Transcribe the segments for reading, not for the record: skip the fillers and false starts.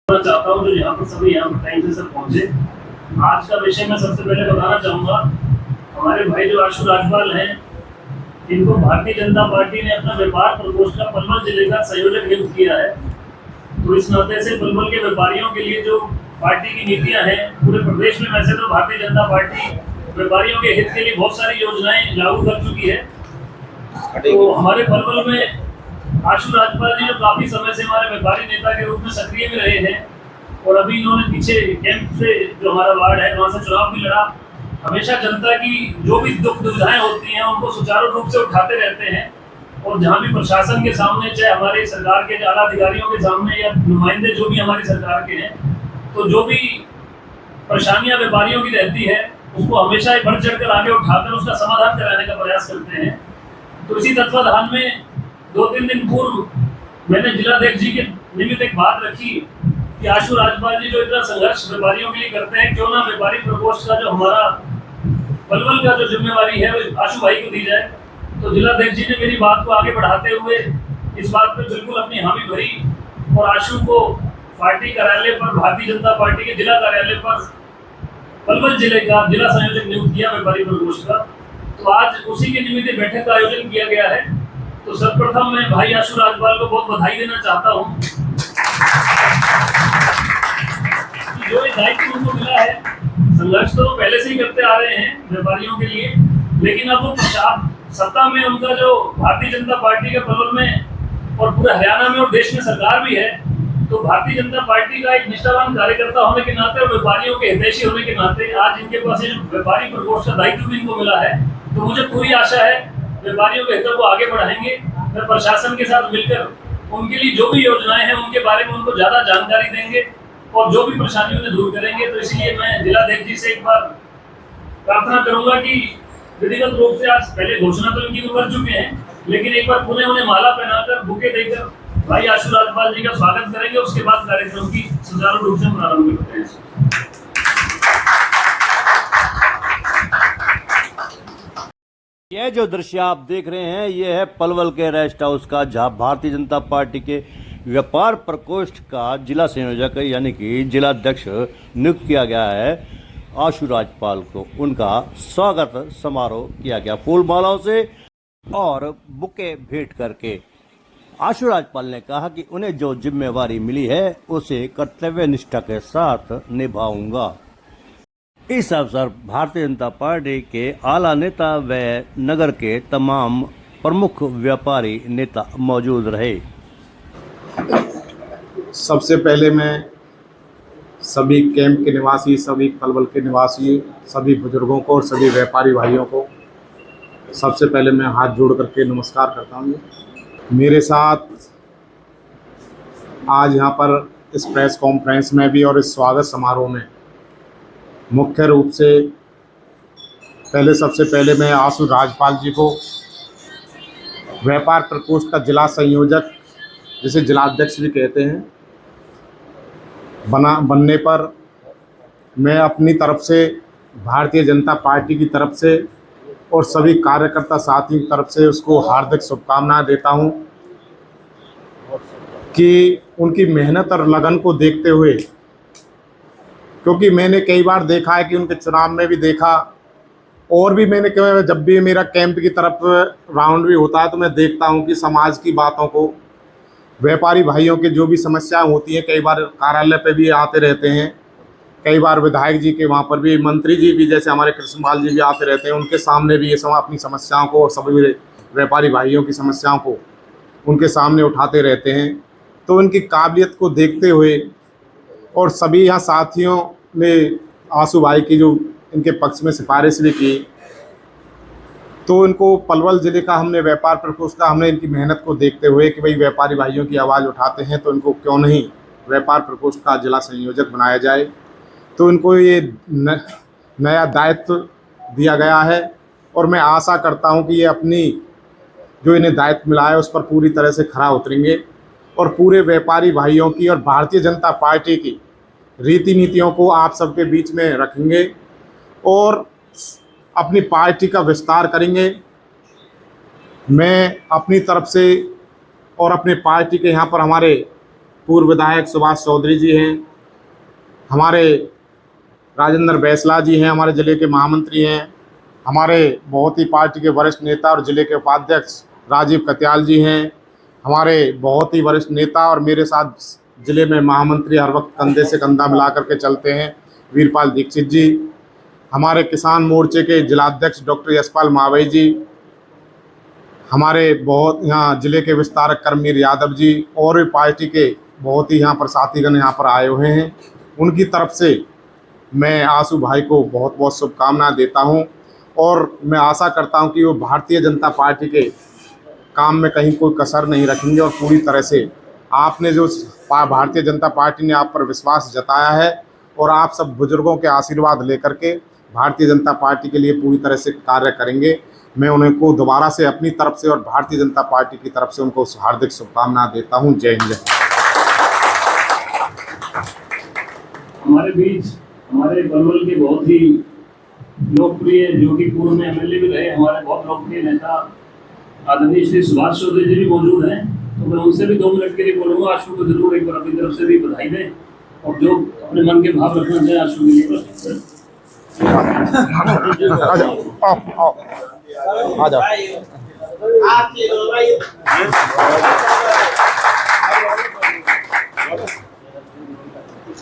चाहता हूँ जो यहाँ पर सभी यहाँ पर टाइम से सब पहुँचे। आज का विषय मैं सबसे पहले बताना चाहूँगा, हमारे भाई जो आशु राजपाल हैं, इनको भारतीय जनता पार्टी ने अपना व्यापार प्रकोष्ठ का पलवल जिले का संयोजक नियुक्त किया है। तो इस नाते से पलवल के व्यापारियों के लिए जो पार्टी की नीतियाँ हैं पूरे प्रदेश में, वैसे तो भारतीय जनता पार्टी व्यापारियों के हित के लिए बहुत सारी योजनाएं लागू कर चुकी है। तो हमारे पलवल में आशु राजपाल जी जो काफी समय से हमारे व्यापारी नेता के रूप में सक्रिय भी रहे हैं, और अभी इन्होंने पीछे कैंप से जो हमारा वार्ड है वहाँ से चुनाव भी लड़ा। हमेशा जनता की जो भी दुख दुविधाएं होती हैं उनको सुचारू रूप से उठाते रहते हैं, और जहाँ भी प्रशासन के सामने, चाहे हमारे सरकार के आला अधिकारियों के सामने या नुमाइंदे जो भी हमारी सरकार के हैं, तो जो भी परेशानियां व्यापारियों की रहती है उसको हमेशा बढ़ चढ़ कर आगे उठाकर उसका समाधान कराने का प्रयास करते हैं। तो इसी तत्वाधान में 2-3 दिन पूर्व मैंने जिलाध्यक्ष जी के निमित्त एक बात रखी कि आशु राजपाल जी जो इतना संघर्ष व्यापारियों के लिए करते हैं, क्यों ना व्यापारी प्रकोष्ठ का जो हमारा पलवल का जो जिम्मेवारी है वो आशु भाई को दी जाए। तो जिलाध्यक्ष जी ने मेरी बात को आगे बढ़ाते हुए इस बात पर बिल्कुल अपनी हामी भरी, और आशु को पार्टी कार्यालय पर, भारतीय जनता पार्टी के जिला कार्यालय पर पलवल जिले का जिला संयोजक नियुक्त किया व्यापारी प्रकोष्ठ का। तो आज उसी के निमित्त बैठक का आयोजन किया गया है। तो सर्वप्रथम मैं भाई आशु राजपाल को बहुत बधाई देना चाहता हूँ कि जो ये दायित्व उनको मिला है। संघर्ष तो पहले से ही करते आ रहे हैं व्यापारियों के लिए, लेकिन अब वो सत्ता में उनका जो भारतीय जनता पार्टी के पलवल में और पूरे हरियाणा में और देश में सरकार भी है, तो भारतीय जनता पार्टी का एक निष्ठावान कार्यकर्ता होने के नाते और व्यापारियों के हितैषी होने के नाते आज इनके पास ये व्यापारी प्रकोष्ठ का दायित्व भी इनको मिला है। तो मुझे पूरी आशा है व्यापारियों के हितों को आगे बढ़ाएंगे। मैं प्रशासन के साथ मिलकर उनके लिए जो भी योजनाएं हैं उनके बारे में उनको ज्यादा जानकारी देंगे और जो भी परेशानियों को दूर करेंगे। तो इसलिए मैं जिलाध्यक्ष जी से एक बार प्रार्थना करूंगा कि विधिवत रूप से, आज पहले घोषणा तो इनकी कर चुके हैं, लेकिन एक बार पुनः उन्हें माला पहनाकर, बुके देकर भाई आशु राजपाल जी का स्वागत करेंगे। उसके बाद कार्यक्रम की सुचारू रूप से प्रारंभ करते हैं। यह जो दृश्य आप देख रहे हैं, यह है पलवल के रेस्ट हाउस का, जहां भारतीय जनता पार्टी के व्यापार प्रकोष्ठ का जिला संयोजक यानी कि जिलाध्यक्ष नियुक्त किया गया है आशु राजपाल को। उनका स्वागत समारोह किया गया फूल मालाओं से और बुके भेंट करके। आशु राजपाल ने कहा कि उन्हें जो जिम्मेवारी मिली है उसे कर्तव्य निष्ठा के साथ निभाऊंगा। इस अवसर भारतीय जनता पार्टी के आला नेता व नगर के तमाम प्रमुख व्यापारी नेता मौजूद रहे। सबसे पहले मैं सभी कैंप के निवासी, सभी पलवल के निवासी, सभी बुजुर्गों को और सभी व्यापारी भाइयों को सबसे पहले मैं हाथ जोड़ करके नमस्कार करता हूँ। मेरे साथ आज यहाँ पर इस प्रेस कॉन्फ्रेंस में भी और इस स्वागत समारोह में मुख्य रूप से सबसे पहले मैं आशु राजपाल जी को व्यापार प्रकोष्ठ का जिला संयोजक, जिसे जिलाध्यक्ष भी कहते हैं, बनने पर मैं अपनी तरफ से, भारतीय जनता पार्टी की तरफ से और सभी कार्यकर्ता साथियों की तरफ से उसको हार्दिक शुभकामनाएं देता हूं कि उनकी मेहनत और लगन को देखते हुए, क्योंकि मैंने कई बार देखा है कि उनके चुनाव में भी देखा, और भी मैंने जब भी मेरा कैंप की तरफ राउंड भी होता है तो मैं देखता हूं कि समाज की बातों को, व्यापारी भाइयों के जो भी समस्याएं होती हैं, कई बार कार्यालय पे भी आते रहते हैं, कई बार विधायक जी के वहाँ पर भी, मंत्री जी भी, जैसे हमारे कृष्णपाल जी भी आते रहते हैं, उनके सामने भी ये सब अपनी समस्याओं को और सभी व्यापारी भाइयों की समस्याओं को उनके सामने उठाते रहते हैं। तो उनकी काबिलियत को देखते हुए और सभी यहाँ साथियों ने आशु भाई की जो इनके पक्ष में सिफारिश भी की, तो इनको पलवल जिले का हमने व्यापार प्रकोष्ठ का, हमने इनकी मेहनत को देखते हुए कि भाई व्यापारी भाइयों की आवाज़ उठाते हैं तो इनको क्यों नहीं व्यापार प्रकोष्ठ का जिला संयोजक बनाया जाए। तो इनको ये नया दायित्व दिया गया है और मैं आशा करता हूं कि ये अपनी जो इन्हें दायित्व मिला है उस पर पूरी तरह से खरा उतरेंगे और पूरे व्यापारी भाइयों की और भारतीय जनता पार्टी की रीति नीतियों को आप सबके बीच में रखेंगे और अपनी पार्टी का विस्तार करेंगे। मैं अपनी तरफ से और अपने पार्टी के यहाँ पर हमारे पूर्व विधायक सुभाष चौधरी जी हैं, हमारे राजेंद्र बैसला जी हैं, हमारे ज़िले के महामंत्री हैं, हमारे बहुत ही पार्टी के वरिष्ठ नेता और ज़िले के उपाध्यक्ष राजीव कत्याल जी हैं, हमारे बहुत ही वरिष्ठ नेता और मेरे साथ ज़िले में महामंत्री हर वक्त कंधे से कंधा मिला करके चलते हैं वीरपाल दीक्षित जी, हमारे किसान मोर्चे के जिलाध्यक्ष डॉक्टर यशपाल मावई जी, हमारे बहुत यहाँ ज़िले के विस्तारक कर्मवीर यादव जी और भी पार्टी के बहुत ही यहाँ पर साथीगण यहाँ पर आए हुए हैं। उनकी तरफ से मैं आशु भाई को बहुत बहुत शुभकामनाएं देता हूं और मैं आशा करता हूं कि वो भारतीय जनता पार्टी के काम में कहीं कोई कसर नहीं रखेंगे और पूरी तरह से आपने जो भारतीय जनता पार्टी ने आप पर विश्वास जताया है और आप सब बुजुर्गों के आशीर्वाद लेकर के भारतीय जनता पार्टी के लिए पूरी तरह से कार्य करेंगे। मैं उनको दोबारा से अपनी तरफ से और भारतीय जनता पार्टी की तरफ से उनको हार्दिक शुभकामनाएं देता हूं। जय हिंद। हमारे बीच हमारे पलवल के बहुत ही लोकप्रिय, जो कि पूर्व में एमएलए भी रहे, हमारे बहुत लोकप्रिय नेता आदरणीय श्री सुभाष चौधरी जी भी मौजूद हैं। तो मैं उनसे भी 2 मिनट के लिए बोलूँगा। आशु को जरूर एक बार अपनी तरफ से भी बधाई दें और जो अपने मन के भाव रखना चाहें आशु के लिए। आ जाओ।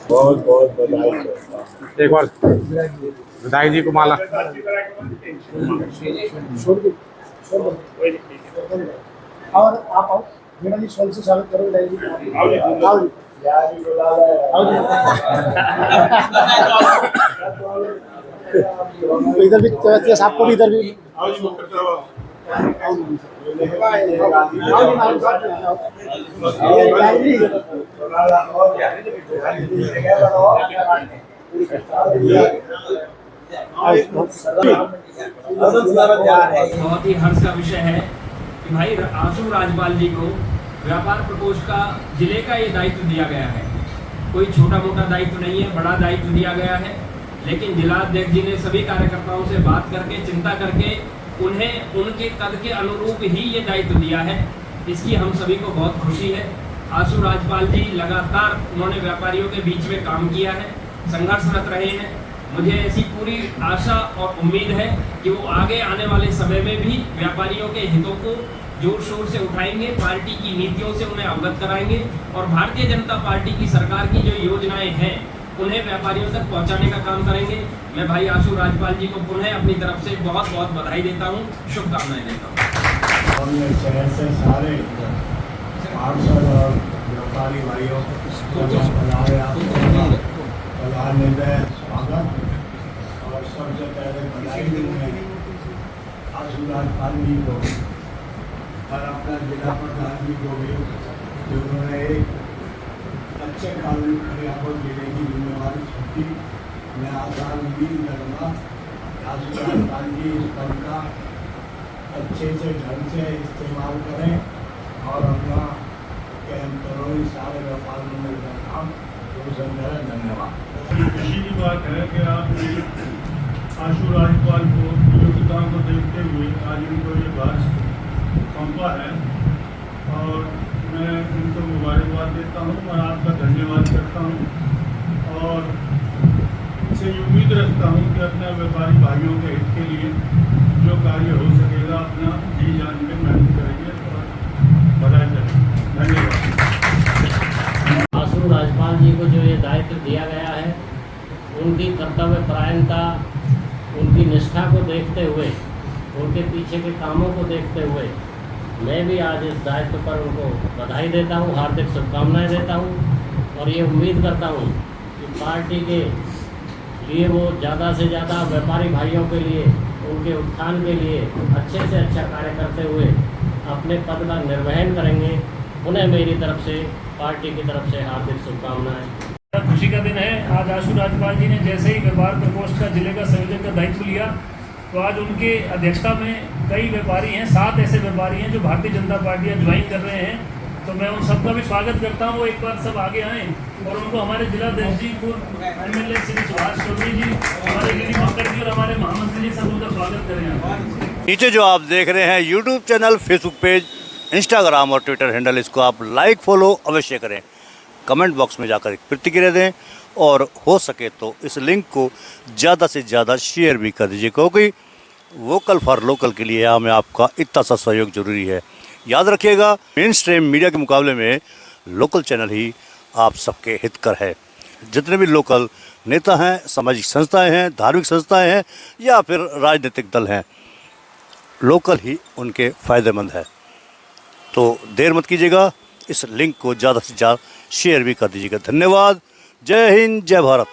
बहुत बहुत बधाई। एक बार विधायक जी को माला। और आप आओ मीना जी, स्वस्थ से स्वागत करो विधायक जी। आओ जी। इधर भी आपको भी इधर भी बहुत ही हर्ष का विषय है कि भाई आशु राजपाल जी को व्यापार प्रकोष्ठ का जिले का ये दायित्व दिया गया है। कोई छोटा मोटा दायित्व नहीं है, बड़ा दायित्व दिया गया है। लेकिन जिलाध्यक्ष जी ने सभी कार्यकर्ताओं से बात करके, चिंता करके उन्हें उनके कद के अनुरूप ही ये दायित्व दिया है। इसकी हम सभी को बहुत खुशी है। आशु राजपाल जी लगातार उन्होंने व्यापारियों के बीच में काम किया है, संघर्षरत रहे हैं। मुझे ऐसी पूरी आशा और उम्मीद है कि वो आगे आने वाले समय में भी व्यापारियों के हितों को जोर शोर से उठाएंगे, पार्टी की नीतियों से उन्हें अवगत कराएंगे और भारतीय जनता पार्टी की सरकार की जो योजनाएं हैं उन्हें व्यापारियों तक पहुंचाने का काम करेंगे। मैं भाई आशु राजपाल जी को पुनः अपनी तरफ से बहुत बहुत बधाई देता हूं, शुभकामनाएं देता हूं। शहर से सारे पार्षद और व्यापारी भाइयों स्वागत और सबसे पहले बधाई दूंगा आशु राजपाल जी को और अपना जिला प्रधान जी को भी, जो उन्होंने एक अच्छे कानून खड़ियापुर जिले की जिम्मेवारी सौंपी। मैं आसान उम्मीद करूँगा आशु राजपाल जी इस पद का अच्छे से ढंग से इस्तेमाल करें और अपना तरोई सारे व्यापारियों में काम रोशन करें। धन्यवाद। खुशी की बात है कि आपने आशु राजपाल को योग्यता को देखते हुए आज उनको ये भार सौंपा है और मैं उनको मुबारकबाद देता हूँ और आपका धन्यवाद करता हूँ और इनसे उम्मीद रखता हूँ कि अपने व्यापारी भाइयों के हित के लिए जो कार्य हो सकेगा अपना जी जान के मेहनत करेंगे और बढ़ाया जाएगा। धन्यवाद। आशु राजपाल जी को जो ये दायित्व दिया गया है, उनकी कर्तव्य परायणता, उनकी निष्ठा को देखते हुए, उनके पीछे के कामों को देखते हुए मैं भी आज इस दायित्व पर उनको बधाई देता हूँ, हार्दिक शुभकामनाएं देता हूँ और ये उम्मीद करता हूँ कि पार्टी के लिए वो ज़्यादा से ज़्यादा व्यापारी भाइयों के लिए, उनके उत्थान के लिए अच्छे से अच्छा कार्य करते हुए अपने पद का निर्वहन करेंगे। उन्हें मेरी तरफ से, पार्टी की तरफ से हार्दिक शुभकामनाएं। खुशी का दिन है। आज आशु राजपाल जी ने जैसे ही व्यापार प्रकोष्ठ का जिले का संयोजक का दायित्व लिया, तो आज उनके अध्यक्षता में कई व्यापारी हैं, 7 ऐसे व्यापारी हैं जो भारतीय जनता पार्टी ज्वाइन कर रहे हैं। तो मैं उन सबका भी स्वागत करता हूँ। वो एक बार सब आगे आएँ और उनको हमारे जिलाध्यक्ष जी, पूर्व एमएलए श्री सुभाष चौधरी जी, हमारे गिरी मक्कर जी और हमारे महामंत्री जी, सब उनका स्वागत करें। नीचे जो आप देख रहे हैं YouTube channel, Facebook page, Instagram और ट्विटर हैंडल, इसको आप लाइक फॉलो अवश्य करें। कमेंट बॉक्स में जाकर एक प्रतिक्रिया दें और हो सके तो इस लिंक को ज़्यादा से ज़्यादा शेयर भी कर दीजिए, क्योंकि वोकल फॉर लोकल के लिए हमें आपका इतना सा सहयोग जरूरी है। याद रखिएगा, मेन स्ट्रीम मीडिया के मुकाबले में लोकल चैनल ही आप सबके हितकर है। जितने भी लोकल नेता हैं, सामाजिक संस्थाएं हैं, धार्मिक संस्थाएं हैं या फिर राजनीतिक दल हैं, लोकल ही उनके फ़ायदेमंद है। तो देर मत कीजिएगा, इस लिंक को ज़्यादा से ज़्यादा शेयर भी कर दीजिएगा। धन्यवाद। जय हिंद, जय भारत।